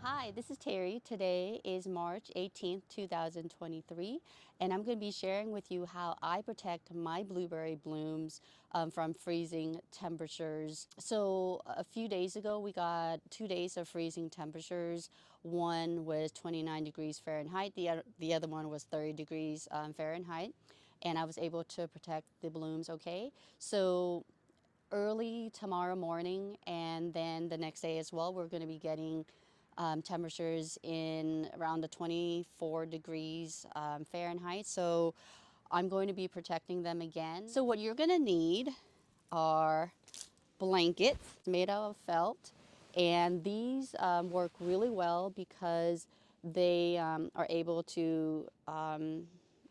Hi, this is Terry. Today is March 18th, 2023, and I'm going to be sharing with you how I protect my blueberry blooms from freezing temperatures. So, a few days ago, we got 2 days of freezing temperatures. One was 29 degrees Fahrenheit, the other one was 30 degrees Fahrenheit, and I was able to protect the blooms okay. So, early tomorrow morning and then the next day as well, we're going to be getting temperatures in around the 24 degrees Fahrenheit. So I'm going to be protecting them again. So what you're going to need are blankets made out of felt, and these work really well because they are able to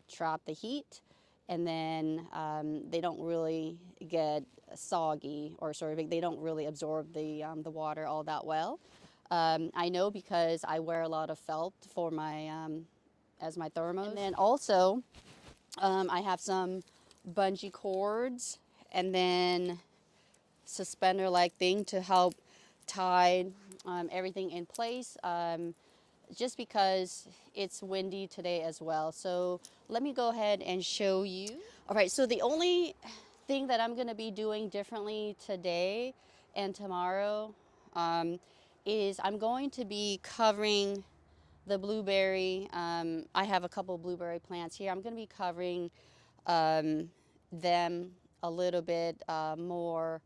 trap the heat, and then they don't really get soggy, or sort of they don't really absorb the water all that well. I know because I wear a lot of felt for my as my thermos, and then also I have some bungee cords, and then suspender like thing to help tie everything in place, just because it's windy today as well. So let me go ahead and show you. All right, so the only thing that I'm going to be doing differently today and tomorrow is I'm going to be covering the blueberry. I have a couple blueberry plants here. I'm going to be covering them a little bit more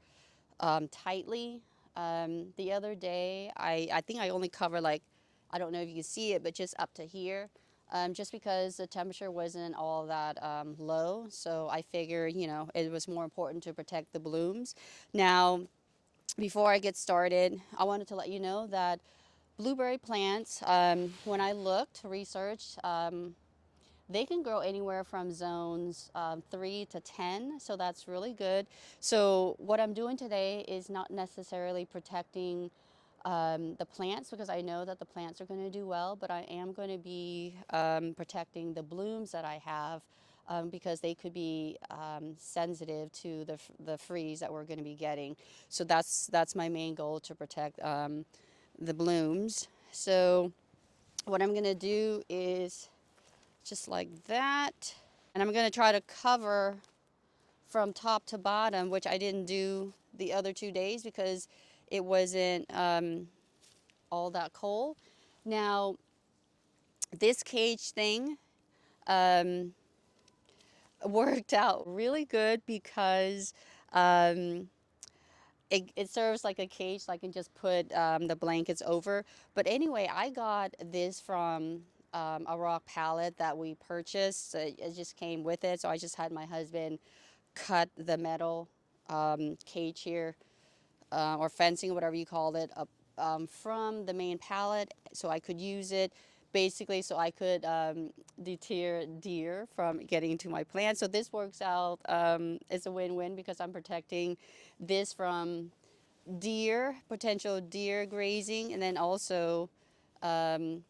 tightly. The other day, I think I only covered, like, I don't know if you can see it, but just up to here, just because the temperature wasn't all that low. So I figured, it was more important to protect the blooms. Now, before I get started, I wanted to let you know that blueberry plants, when I looked, researched, they can grow anywhere from zones 3 to 10, so that's really good. So what I'm doing today is not necessarily protecting the plants, because I know that the plants are going to do well, but I am going to be protecting the blooms that I have, because they could be sensitive to the freeze that we're going to be getting. So that's my main goal, to protect the blooms. So what I'm going to do is just like that. And I'm going to try to cover from top to bottom, which I didn't do the other 2 days because it wasn't all that cold. Now, this cage thing um, worked out really good because it serves like a cage, so I can just put the blankets over. But anyway, I got this from a rock pallet that we purchased. It just came with it, so I just had my husband cut the metal cage here, or fencing, whatever you call it, up from the main pallet, so I could use it basically so I could deter deer from getting into my plants. So this works out. It's a win-win because I'm protecting this from deer, potential deer grazing, and then also when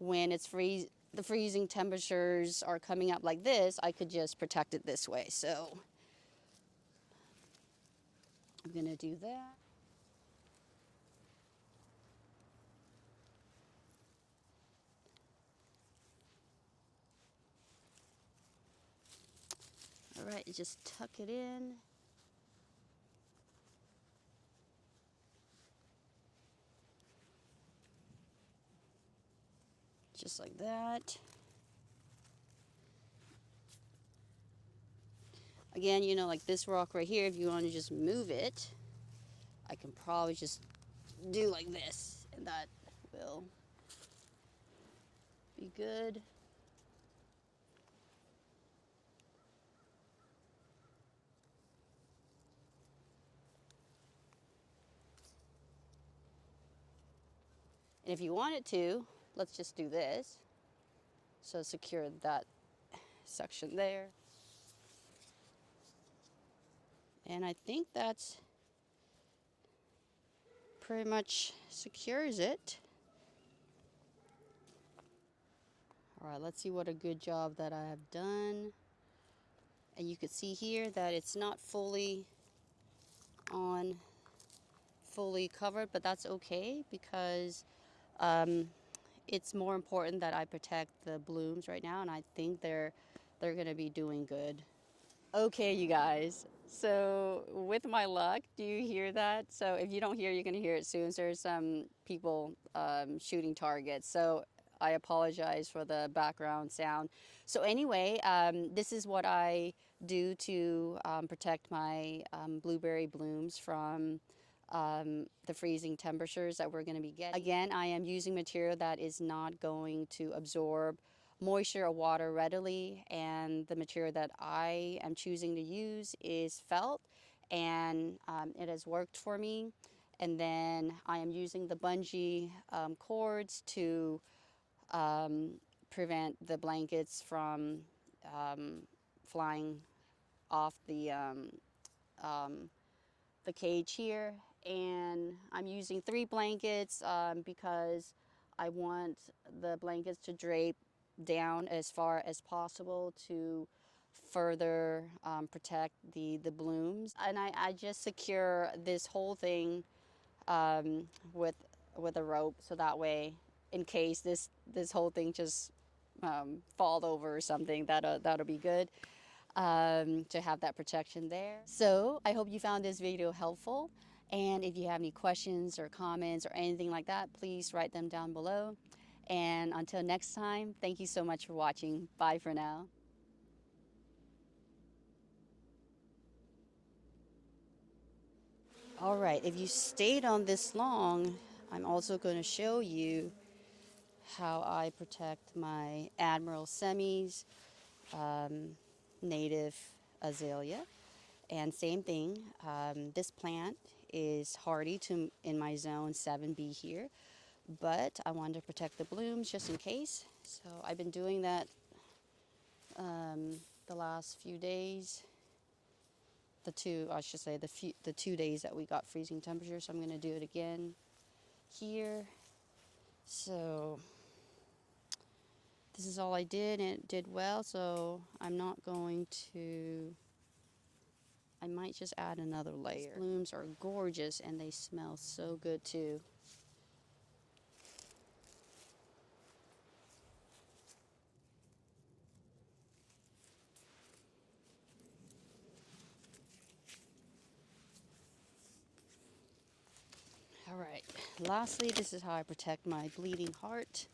the freezing temperatures are coming up like this, I could just protect it this way. So I'm gonna do that. All right, just tuck it in. Just like that. Again, like this rock right here, if you want to just move it, I can probably just do like this, and that will be good. And if you wanted to, let's just do this. So secure that section there. And I think that's pretty much secures it. All right, let's see what a good job that I have done. And you can see here that it's not fully covered, but that's okay because It's more important that I protect the blooms right now, and I think they're gonna be doing good. Okay, you guys. So with my luck, do you hear that? So if you don't hear, you're gonna hear it soon. So there's some people shooting targets. So I apologize for the background sound. So anyway, this is what I do to protect my blueberry blooms from the freezing temperatures that we're going to be getting. Again, I am using material that is not going to absorb moisture or water readily, and the material that I am choosing to use is felt, and it has worked for me. And then I am using the bungee cords to um, prevent the blankets from um, flying off um, the cage here. And I'm using 3 blankets because I want the blankets to drape down as far as possible to further protect the blooms. And I just secure this whole thing um, with with a rope, so that way, in case this whole thing just fall over or something, that'll be good to have that protection there. So I hope you found this video helpful. And if you have any questions or comments or anything like that, please write them down below. And until next time, thank you so much for watching. Bye for now. All right, if you stayed on this long, I'm also going to show you how I protect my Admiral Semis native azalea. And same thing, this plant is hardy to in my zone 7B here, but I wanted to protect the blooms just in case. So I've been doing that the last few days. The 2 days that we got freezing temperatures. So I'm going to do it again here. So this is all I did, and it did well. So I'm not going to. I might just add another layer. These blooms are gorgeous and they smell so good too. All right, lastly, this is how I protect my bleeding heart.